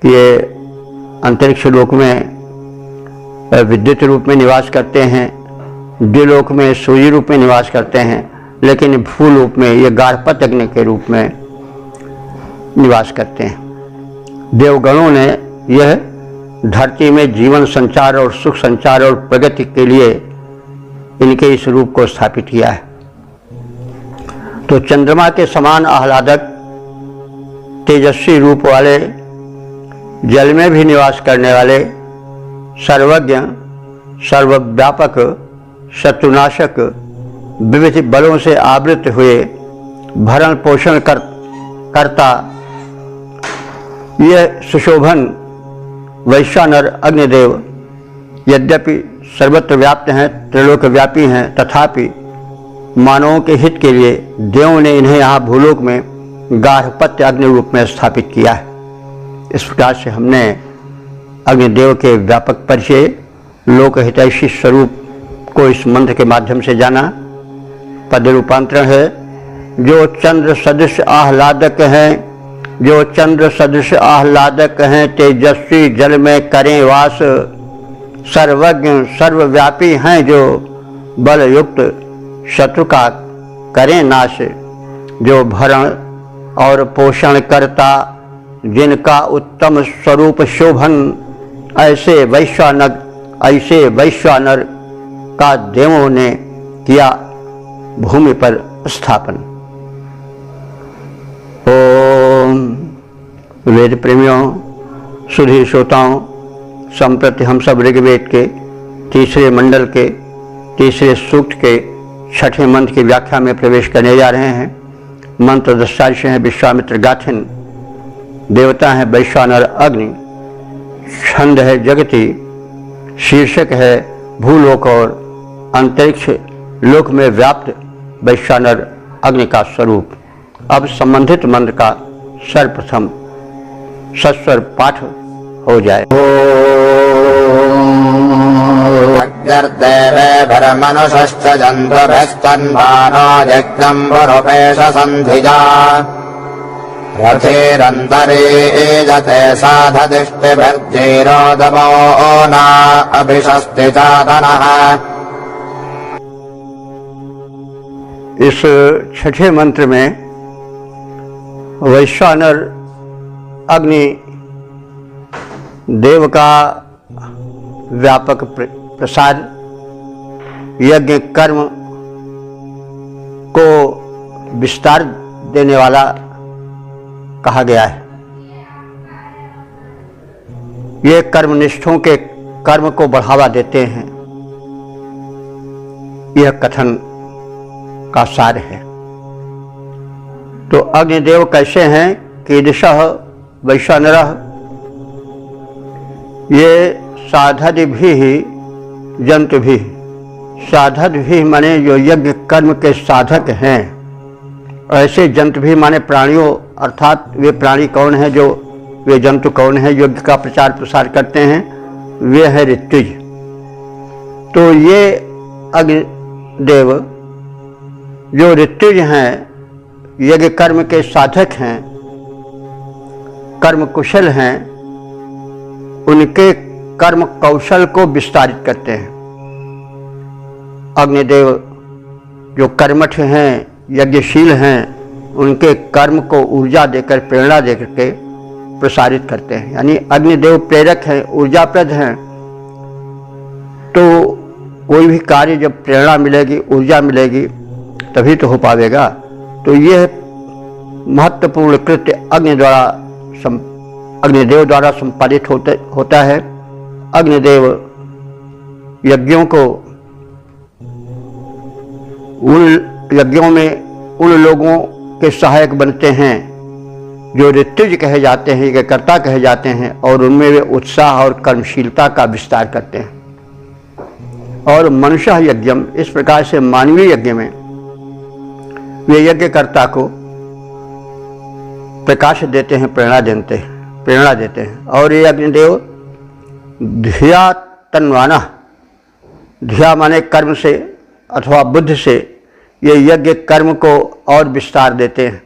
कि ये अंतरिक्ष लोक में विद्युत रूप में निवास करते हैं, द्विलोक में सूर्य रूप में निवास करते हैं, लेकिन भूलोक में ये गार्हपत्य अग्नि के रूप में निवास करते हैं। देवगणों ने यह धरती में जीवन संचार और सुख संचार और प्रगति के लिए इनके इस रूप को स्थापित किया है। तो चंद्रमा के समान आह्लादक तेजस्वी रूप वाले, जल में भी निवास करने वाले, सर्वज्ञ, सर्वव्यापक, शत्रुनाशक, विविध बलों से आवृत हुए, भरण पोषण करता यह सुशोभन वैश्वानर अग्निदेव यद्यपि सर्वत्र व्याप्त हैं, त्रिलोक व्यापी हैं, तथापि मानवों के हित के लिए देवों ने इन्हें यहाँ भूलोक में गार्हपत्य अग्नि रूप में स्थापित किया है। इस प्रकार से हमने अग्निदेव के व्यापक परिचय, लोकहितैषी स्वरूप को इस मंत्र के माध्यम से जाना। पद रूपांतरण है, जो चंद्र सदृश आह्लादक हैं, जो चंद्र सदृश आह्लादक हैं, तेजस्वी जल में करें वास, सर्वज्ञ सर्वव्यापी हैं, जो बल युक्त शत्रु का करें नाश, जो भरण और पोषण करता, जिनका उत्तम स्वरूप शोभन, ऐसे वैश्वानर का देवों ने किया भूमि पर स्थापन। ओम वेद प्रेमियों, सुधी श्रोताओं, संप्रति हम सब ऋग्वेद के तीसरे मंडल के तीसरे सूक्त के छठे मंत्र की व्याख्या में प्रवेश करने जा रहे हैं। मंत्र दृष्टांश हैं विश्वामित्र गाथिन, देवता हैं वैश्वानर अग्नि, छंद है जगति, शीर्षक है भूलोक और अंतरिक्ष लोक में व्याप्त वैश्वानर अग्नि का स्वरूप। अब संबंधित मंत्र का सर्वप्रथम सस्वर पाठ हो जाए। अग्निर्देवेभिर्मनुषश्च जन्तुभिस्तन्भानो जग्दम्बरुपेश सन्धिजा रथेरन्तरे एजते साधदिष्टिभिर्जैरोदमो न अभिषस्ति चादनः। इस छठे मंत्र में वैश्वानर अग्नि देव का व्यापक प्रसाद, यज्ञ कर्म को विस्तार देने वाला कहा गया है। ये कर्मनिष्ठों के कर्म को बढ़ावा देते हैं, यह कथन का सार है। तो अग्निदेव कैसे हैं? कीदृशः वैश्वानरः, ये साधद्भिः जन्तुभिः, साधद्भिः माने जो यज्ञ कर्म के साधक हैं, ऐसे जन्तुभिः माने प्राणियों, अर्थात वे प्राणी कौन हैं, जो वे जंतु कौन हैं यज्ञ का प्रचार प्रसार करते हैं, वे हैं ऋत्विज। तो ये अग्निदेव जो ऋत्विज हैं, यज्ञ कर्म के साधक हैं, कर्म कुशल हैं, उनके कर्म कौशल को विस्तारित करते हैं। अग्निदेव जो कर्मठ हैं, यज्ञशील हैं, उनके कर्म को ऊर्जा देकर, प्रेरणा देकर के प्रसारित करते हैं। यानी अग्निदेव प्रेरक हैं, ऊर्जाप्रद हैं। तो कोई भी कार्य जब प्रेरणा मिलेगी, ऊर्जा मिलेगी, तभी तो हो पाएगा। तो यह महत्वपूर्ण कृत्य अग्निदेव द्वारा संपादित होता है। अग्निदेव यज्ञों को, उन यज्ञों में उन लोगों के सहायक बनते हैं जो ऋत्विज कहे जाते हैं, यज्ञकर्ता कहे जाते हैं, और उनमें वे उत्साह और कर्मशीलता का विस्तार करते हैं। और मनुष्य यज्ञम, इस प्रकार से मानवीय यज्ञ में वे यज्ञकर्ता को प्रकाश देते हैं, प्रेरणा देते हैं। और ये अग्निदेव धिया तन्वाना, धिया माने कर्म से अथवा बुद्ध से, ये यज्ञ कर्म को और विस्तार देते हैं।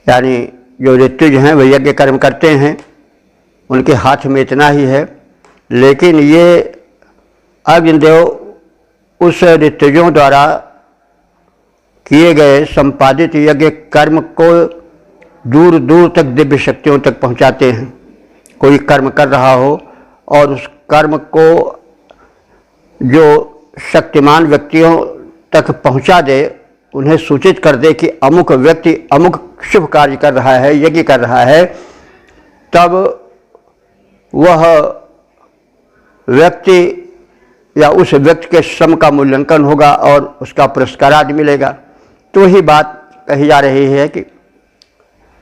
यानी जो ऋत्विज हैं वे यज्ञ कर्म करते हैं, उनके हाथ में इतना ही है, लेकिन ये अग्निदेव उस ऋत्विजों द्वारा किए गए संपादित यज्ञ कर्म को दूर दूर तक दिव्य शक्तियों तक पहुंचाते हैं। कोई कर्म कर रहा हो और उस कर्म को जो शक्तिमान व्यक्तियों तक पहुंचा दे, उन्हें सूचित कर दे कि अमुक व्यक्ति अमुक शुभ कार्य कर रहा है, यज्ञ कर रहा है, तब वह व्यक्ति या उस व्यक्ति के श्रम का मूल्यांकन होगा और उसका पुरस्कार आदि मिलेगा। तो ही बात कही जा रही है कि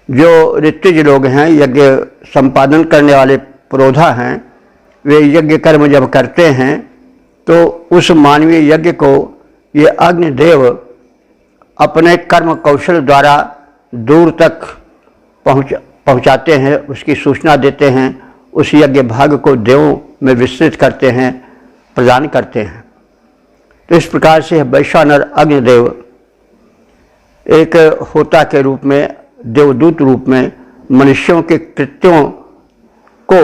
जो ऋत्विज लोग हैं, यज्ञ संपादन करने वाले पुरोधा हैं, वे यज्ञ कर्म जब करते हैं तो उस मानवीय यज्ञ को ये अग्निदेव अपने कर्म कौशल द्वारा दूर तक पहुंचाते हैं, उसकी सूचना देते हैं, उस यज्ञ भाग को देवों में विस्तृत करते हैं, प्रदान करते हैं। तो इस प्रकार से वैश्वानर अग्निदेव एक होता के रूप में, देवदूत रूप में मनुष्यों के कृत्यों को,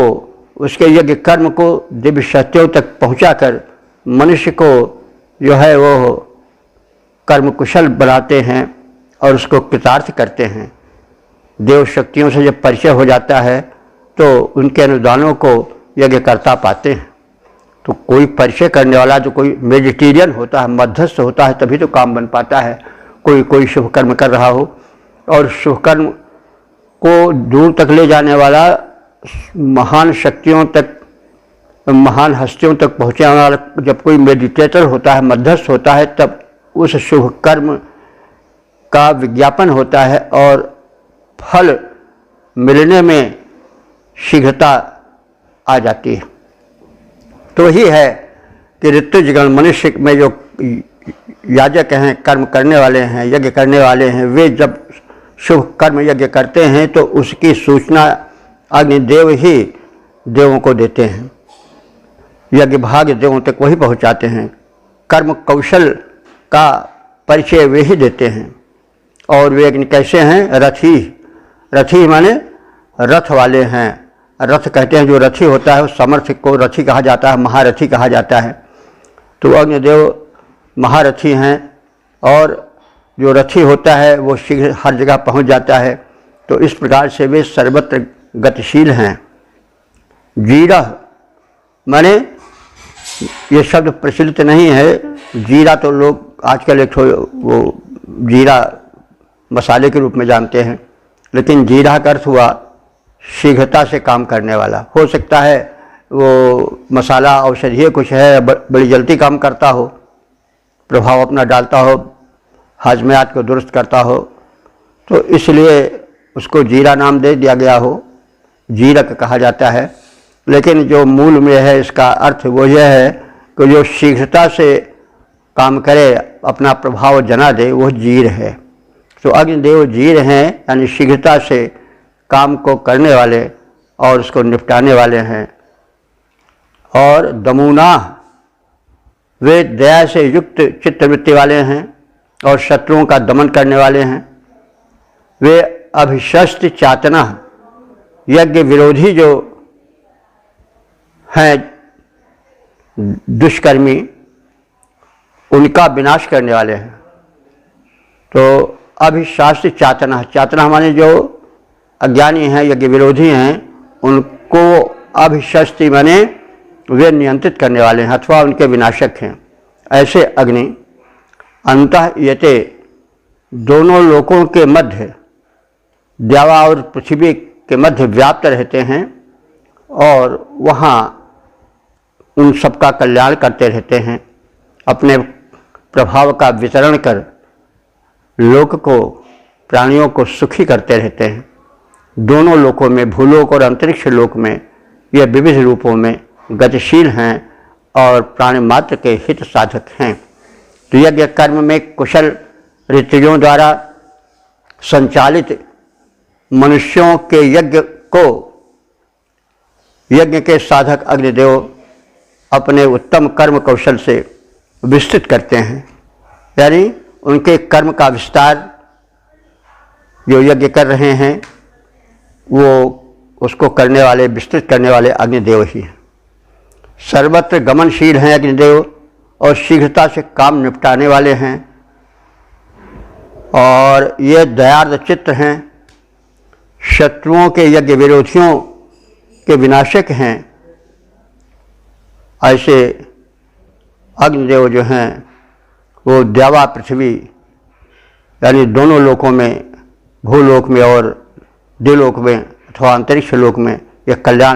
उसके यज्ञ कर्म को दिव्य शक्तियों तक पहुंचाकर मनुष्य को जो है वो कर्म कुशल बनाते हैं और उसको कृतार्थ करते हैं। देव शक्तियों से जब परिचय हो जाता है तो उनके अनुदानों को यज्ञकर्ता पाते हैं। तो कोई परिचय करने वाला, जो कोई मेडिटेरियन होता है, मध्यस्थ होता है, तभी तो काम बन पाता है। कोई शुभ कर्म कर रहा हो और शुभ कर्म को दूर तक ले जाने वाला, महान शक्तियों तक, महान हस्तियों तक पहुँचाने वाला जब कोई मेडिटेटर होता है, मध्यस्थ होता है, तब उस शुभ कर्म का विज्ञापन होता है और फल मिलने में शीघ्रता आ जाती है। तो ही है कि ऋत्विजगण मनुष्य में जो याजक हैं, कर्म करने वाले हैं, यज्ञ करने वाले हैं, वे जब शुभ कर्म यज्ञ करते हैं तो उसकी सूचना अग्निदेव ही देवों को देते हैं, यज्ञ भाग देवों तक वही पहुंचाते हैं। कर्म कौशल का परिचय वे ही देते हैं। और वे कैसे हैं? रथी माने रथ वाले हैं। रथ कहते हैं जो रथी होता है, उस समर्थ को रथी कहा जाता है, महारथी कहा जाता है। तो अग्निदेव महारथी हैं और जो रथी होता है वो शीघ्र हर जगह पहुंच जाता है। तो इस प्रकार से वे सर्वत्र गतिशील हैं। जीरा माने ये शब्द प्रचलित नहीं है। जीरा तो लोग आजकल एक वो जीरा मसाले के रूप में जानते हैं, लेकिन जीरा का अर्थ हुआ शीघ्रता से काम करने वाला। हो सकता है वो मसाला औषधीय कुछ है, बड़ी जल्दी काम करता हो, प्रभाव अपना डालता हो, हाजमात को दुरुस्त करता हो, तो इसलिए उसको जीरा नाम दे दिया गया हो, जीरक कहा जाता है। लेकिन जो मूल में है इसका अर्थ वो यह है कि जो शीघ्रता से काम करे, अपना प्रभाव जना दे, वो जीर है। तो अग्निदेव जीर हैं, यानी शीघ्रता से काम को करने वाले और उसको निपटाने वाले हैं। और दमुना वे दया से युक्त चित्तवृत्ति वाले हैं और शत्रुओं का दमन करने वाले हैं। वे अभिशस्त्र चातना यज्ञ विरोधी जो हैं दुष्कर्मी, उनका विनाश करने वाले हैं। तो अभिशास्त्र चातना, चातना माने जो अज्ञानी हैं, यज्ञ विरोधी हैं, उनको अभिशस्त्र माने वे नियंत्रित करने वाले हैं अथवा उनके विनाशक हैं। ऐसे अग्नि अंतः यते, दोनों लोकों के मध्य, द्यावा और पृथ्वी के मध्य व्याप्त रहते हैं और वहाँ उन सबका कल्याण करते रहते हैं। अपने प्रभाव का वितरण कर लोक को, प्राणियों को सुखी करते रहते हैं। दोनों लोकों में, भूलोक और अंतरिक्ष लोक में, ये विविध रूपों में गतिशील हैं और प्राणी मात्र के हित साधक हैं। तो यज्ञ कर्म में कुशल ऋतुओं द्वारा संचालित मनुष्यों के यज्ञ को यज्ञ के साधक अग्निदेव अपने उत्तम कर्म कौशल से विस्तृत करते हैं। यानी उनके कर्म का विस्तार जो यज्ञ कर रहे हैं वो उसको करने वाले, विस्तृत करने वाले अग्निदेव ही हैं। सर्वत्र गमनशील हैं अग्निदेव और शीघ्रता से काम निपटाने वाले हैं और ये दयार्द चित्त हैं। शत्रुओं के यज्ञ विरोधियों के विनाशक हैं। ऐसे अग्निदेव जो हैं वो द्यावा पृथ्वी यानी दोनों लोकों में, भूलोक में और द्युलोक में अथवा अंतरिक्ष लोक में, यह कल्याण